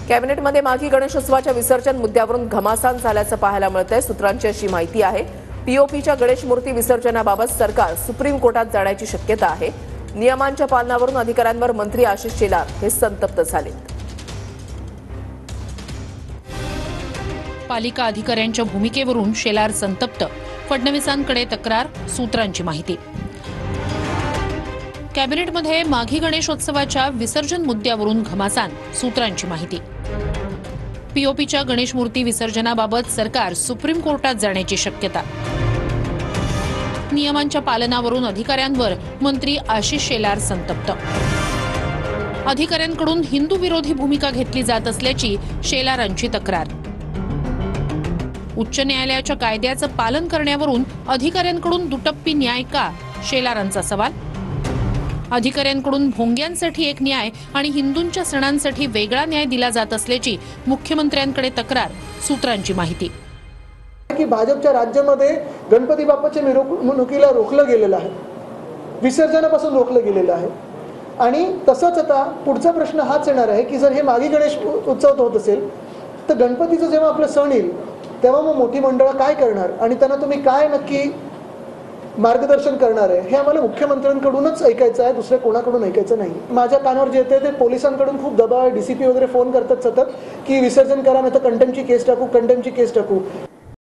कॅबिनेटमध्ये माघी गणेशोत्सवाच्या विसर्जन मुद्द्यावरून घमासान झाल्याचं पाहायला मिळतंय। सूत्रांची अशी माहिती आहे, पीओपीच्या गणेश मूर्ती विसर्जनाबाबत सरकार सुप्रीम कोर्टात जाण्याची शक्यता आहे। नियमांच्या पालनावरून अधिकाऱ्यांवर मंत्री आशिष शेलार हे संतप्त झाले। पालिका अधिकाऱ्यांच्या भूमिकेवरून शेलार संतप्त, फडणवीसांकडे तक्रार, सूत्रांची माहिती। कॅबिनेटमध्ये माघी गणेशोत्सवाच्या विसर्जन मुद्द्यावरून घमासान, सूत्रांची माहिती। पीओपीच्या गणेश मूर्ती विसर्जनाबाबत सरकार सुप्रीम कोर्टात जाण्याची शक्यता। नियमांच्या पालनावरून अधिकाऱ्यांवर मंत्री आशिष शेलार संतप्त। अधिकाऱ्यांकडून हिंदू विरोधी भूमिका घेतली जात असल्याची शेलारांची तक्रार। उच्च न्यायालयाच्या कायद्याचं पालन करण्यावरून अधिकाऱ्यांकडून दुटप्पी न्याय का, शेलारांचा सवाल। अधिकाऱ्यांकडून भोंग्यांसाठी एक न्याय आणि हिंदूंच्या सणांसाठी वेगळा न्याय दिला जात असल्याची मुख्यमंत्र्यांकडे तक्रार, सूत्रांची माहिती। की भाजपच्या राज्यामध्ये गणपती बाप्पाच्या मिरवणुकीला रोखलं गेलेलं आहे, विसर्जनापासून रोखलं गेलेलं आहे। आणि तसंच आता पुढचा प्रश्न हाच येणार आहे की जर हे माघी गणेश उत्सव होत असेल तर गणपतीचं जेव्हा आपलं सण येईल तेव्हा मग मोठी मंडळं काय करणार आणि त्यांना तुम्ही काय नक्की मार्गदर्शन करणार आहे हे आम्हाला मुख्यमंत्र्यांकडूनच ऐकायचं आहे, दुसऱ्या कोणाकडून ऐकायचं नाही। माझ्या कानावर जे येते ते पोलिसांकडून खूप दबाव आहे, डीसीपी वगैरे फोन करतात सतत की विसर्जन करा नाही तर कंटेम्पची केस टाकू, कंटेम्पची केस टाकू।